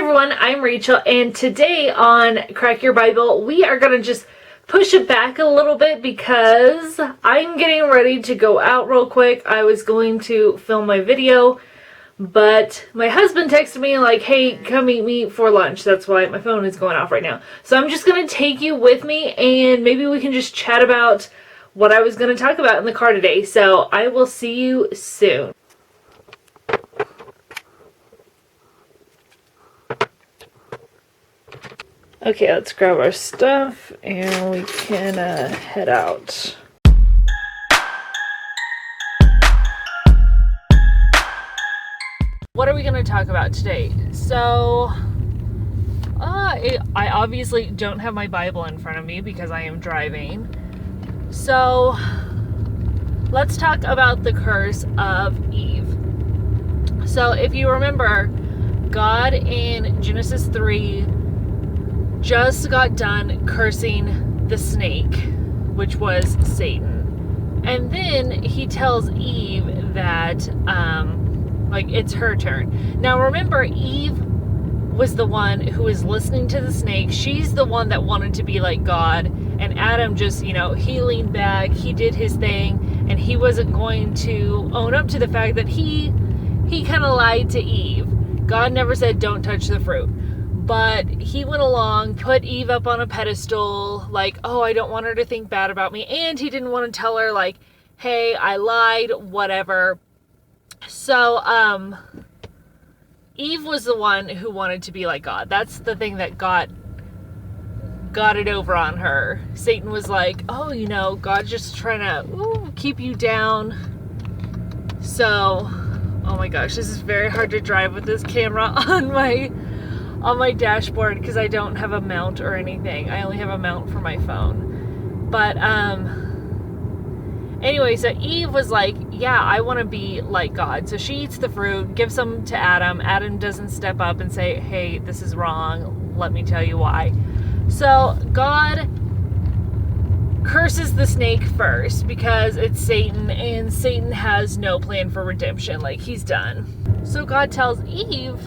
everyone, I'm Rachel, and today on Crack Your Bible, we are going to just push it back a little bit because I'm getting ready to go out real quick. I was going to film my video, but my husband texted me like, hey, come meet me for lunch. That's why my phone is going off right now. So I'm just going to take you with me, and maybe we can just chat about what I was going to talk about in the car today. So I will see you soon. Okay, let's grab our stuff and we can head out. What are we going to talk about today? So, I obviously don't have my Bible in front of me because I am driving. So, let's talk about the curse of Eve. So, if you remember, God in Genesis 3 just got done cursing the snake, which was Satan. And then he tells Eve that, it's her turn. Now remember, Eve was the one who was listening to the snake. She's the one that wanted to be like God. And Adam just, he leaned back, he did his thing, and he wasn't going to own up to the fact that he kind of lied to Eve. God never said, don't touch the fruit. But he went along, put Eve up on a pedestal, like, oh, I don't want her to think bad about me. And he didn't want to tell her, like, hey, I lied, whatever. So, Eve was the one who wanted to be like God. That's the thing that got it over on her. Satan was like, oh, God's just trying to keep you down. So, oh my gosh, this is very hard to drive with this camera on my dashboard because I don't have a mount or anything. I only have a mount for my phone. But anyway, so Eve was like, yeah, I want to be like God. So she eats the fruit, gives some to Adam. Adam doesn't step up and say, hey, this is wrong. Let me tell you why. So God curses the snake first because it's Satan, and Satan has no plan for redemption. Like, he's done. So God tells Eve,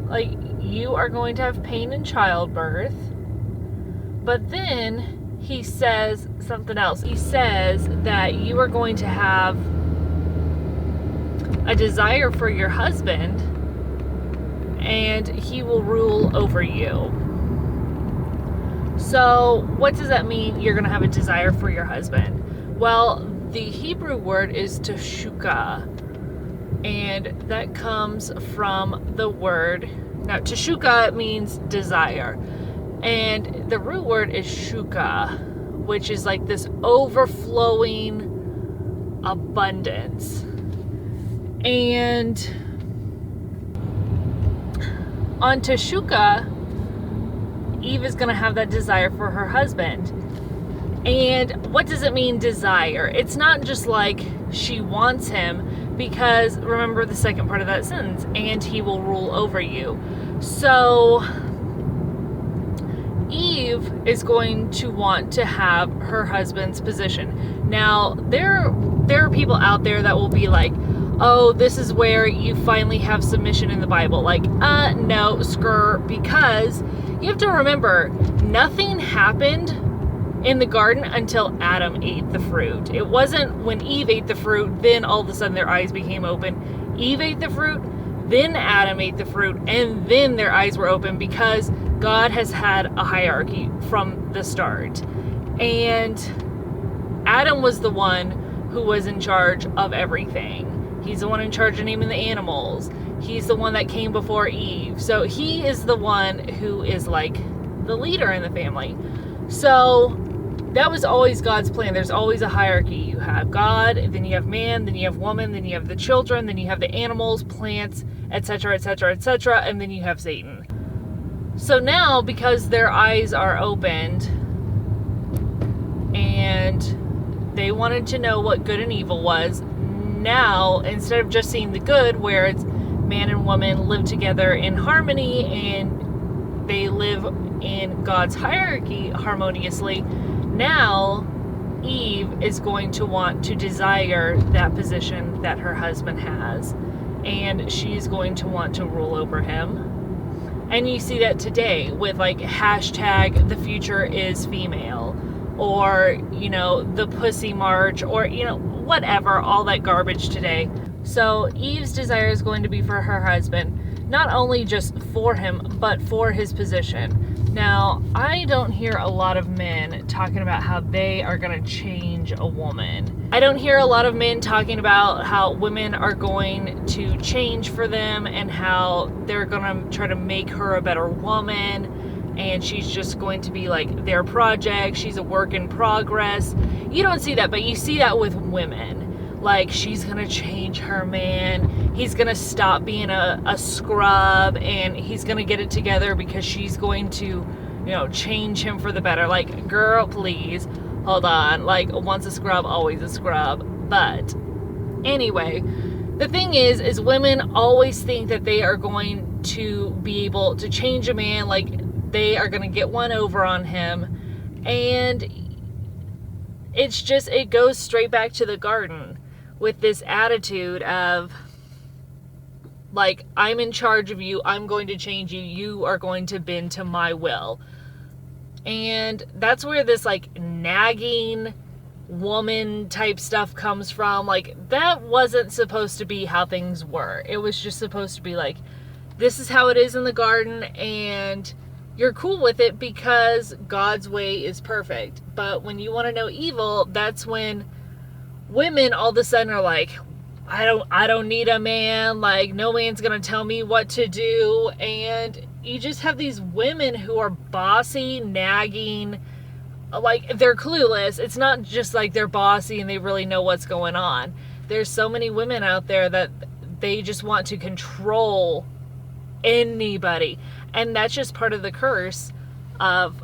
like, you are going to have pain in childbirth. But then he says something else. He says that you are going to have a desire for your husband, and he will rule over you. So what does that mean, you're going to have a desire for your husband? Well, the Hebrew word is teshuka, and that comes from the word. Now, teshuka means desire, and the root word is shuka, which is like this overflowing abundance. And on teshuka, Eve is going to have that desire for her husband. And what does it mean, desire? It's not just like she wants him, because remember the second part of that sentence, and he will rule over you. So Eve is going to want to have her husband's position. Now, there are people out there that will be like, oh, this is where you finally have submission in the Bible. Like, no, because you have to remember, nothing happened in the garden until Adam ate the fruit. It wasn't when Eve ate the fruit, then all of a sudden their eyes became open. Eve ate the fruit, then Adam ate the fruit, and then their eyes were open, because God has had a hierarchy from the start. And Adam was the one who was in charge of everything. He's the one in charge of naming the animals. He's the one that came before Eve. So he is the one who is like the leader in the family. So that was always God's plan. There's always a hierarchy. You have God, then you have man, then you have woman, then you have the children, then you have the animals, plants, etc., etc., etc., and then you have Satan. So now, because their eyes are opened and they wanted to know what good and evil was, now, instead of just seeing the good, where it's man and woman live together in harmony and they live in God's hierarchy harmoniously, now Eve is going to want to desire that position that her husband has, and she's going to want to rule over him. And you see that today with like hashtag the future is female, or, you know, the pussy march, or, you know, whatever, all that garbage today. So Eve's desire is going to be for her husband, not only just for him, but for his position. Now, I don't hear a lot of men talking about how they are going to change a woman. I don't hear a lot of men talking about how women are going to change for them and how they're going to try to make her a better woman and she's just going to be like their project. She's a work in progress. You don't see that, but you see that with women. Like, she's going to change her man. He's going to stop being a scrub, and he's going to get it together because she's going to, you know, change him for the better. Like, girl, please, hold on. Like, once a scrub, always a scrub. But anyway, the thing is women always think that they are going to be able to change a man. Like, they are going to get one over on him. And it's just, it goes straight back to the garden with this attitude of, like, I'm in charge of you, I'm going to change you, you are going to bend to my will. And that's where this, like, nagging woman type stuff comes from. Like, that wasn't supposed to be how things were. It was just supposed to be like, this is how it is in the garden, and you're cool with it because God's way is perfect. But when you want to know evil, that's when women all of a sudden are like, I don't need a man, like, no man's gonna tell me what to do. And you just have these women who are bossy, nagging, like, they're clueless. It's not just like they're bossy and they really know what's going on. There's so many women out there that they just want to control anybody, and that's just part of the curse of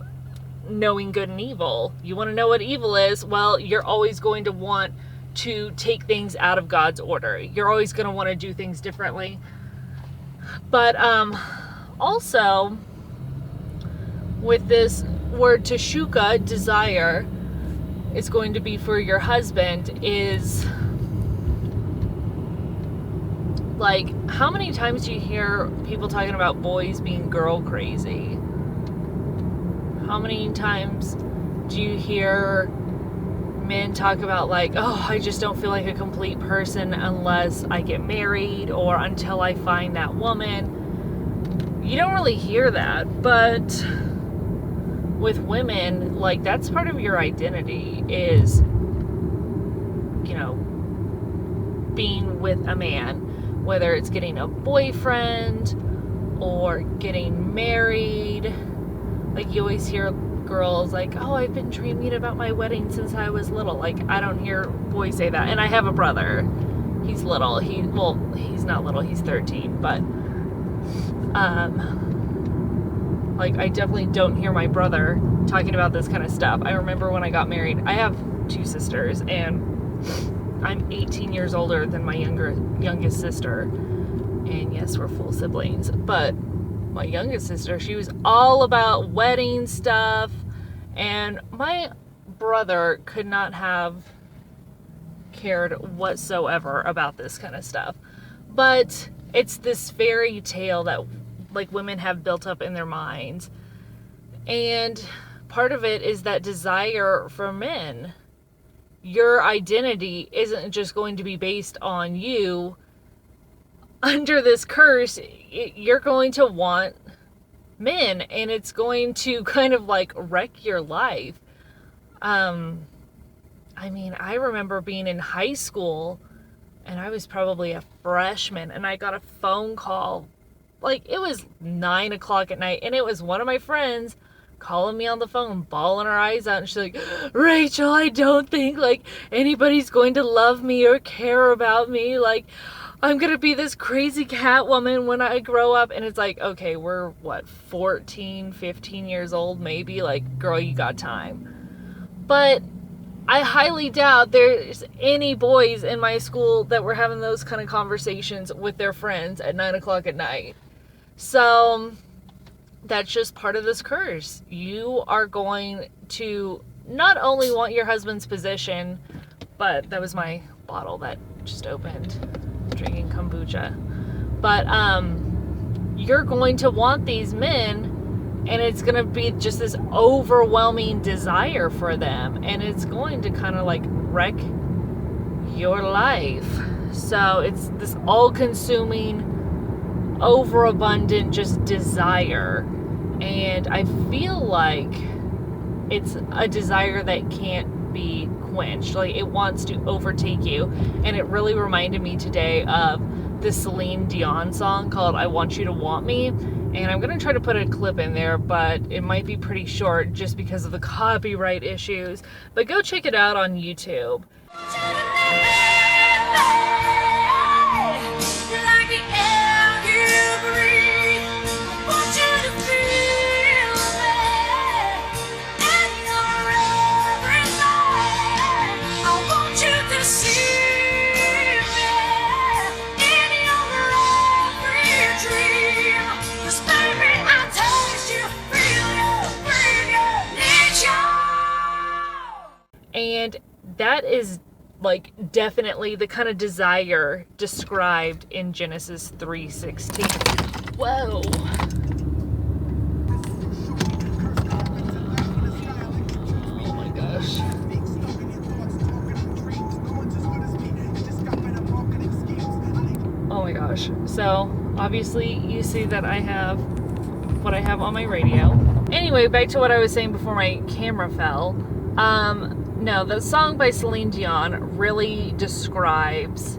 knowing good and evil. You want to know what evil is? Well, you're always going to want to take things out of God's order. You're always going to want to do things differently. But also with this word teshuka, desire, is going to be for your husband, is like, how many times do you hear people talking about boys being girl crazy? How many times do you hear men talk about, like, oh, I just don't feel like a complete person unless I get married or until I find that woman? You don't really hear that, but with women, like, that's part of your identity, is, you know, being with a man, whether it's getting a boyfriend or getting married. Like, you always hear girls like, oh, I've been dreaming about my wedding since I was little. Like, I don't hear boys say that. And I have a brother. He's little. He's not little. He's 13. But, like, I definitely don't hear my brother talking about this kind of stuff. I remember when I got married, I have 2 sisters, and I'm 18 years older than my youngest sister. And yes, we're full siblings. But my youngest sister, she was all about wedding stuff, and my brother could not have cared whatsoever about this kind of stuff. But it's this fairy tale that, like, women have built up in their minds, and part of it is that desire for men. Your identity isn't just going to be based on you. Under this curse, you're going to want men, and it's going to kind of like wreck your life. I mean, I remember being in high school, and I was probably a freshman, and I got a phone call. Like, it was 9 o'clock at night, and it was one of my friends calling me on the phone, bawling her eyes out, and she's like, Rachel, I don't think, like, anybody's going to love me or care about me. Like, I'm gonna be this crazy cat woman when I grow up. And it's like, okay, we're, what, 14, 15 years old, maybe? Like, girl, you got time. But I highly doubt there's any boys in my school that were having those kind of conversations with their friends at 9 o'clock at night. So that's just part of this curse. You are going to not only want your husband's position, but that was my bottle that just opened. Drinking kombucha. But you're going to want these men, and it's going to be just this overwhelming desire for them, and it's going to kind of like wreck your life. So it's this all-consuming, overabundant just desire, and I feel like it's a desire that can't be quenched. Like, it wants to overtake you, and it really reminded me today of this Celine Dion song called I Want You to Want Me, and I'm going to try to put a clip in there, but it might be pretty short just because of the copyright issues, but go check it out on YouTube. And that is like definitely the kind of desire described in Genesis 3:16. Whoa. Oh my gosh. Oh my gosh. So obviously you see that I have what I have on my radio. Anyway, back to what I was saying before my camera fell. No, the song by Celine Dion really describes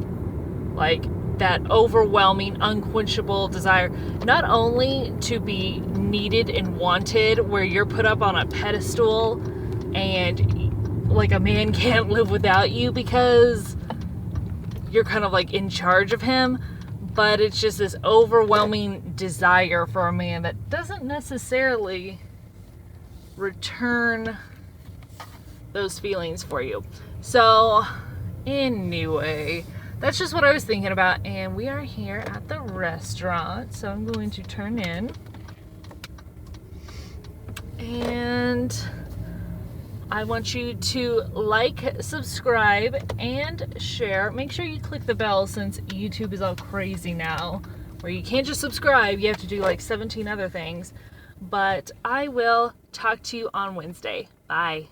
like that overwhelming, unquenchable desire, not only to be needed and wanted, where you're put up on a pedestal and like a man can't live without you because you're kind of like in charge of him, but it's just this overwhelming desire for a man that doesn't necessarily return those feelings for you. So anyway, that's just what I was thinking about, and we are here at the restaurant, so I'm going to turn in, and I want you to like, subscribe, and share. Make sure you click the bell, since YouTube is all crazy now, where you can't just subscribe, you have to do like 17 other things. But I will talk to you on Wednesday. Bye.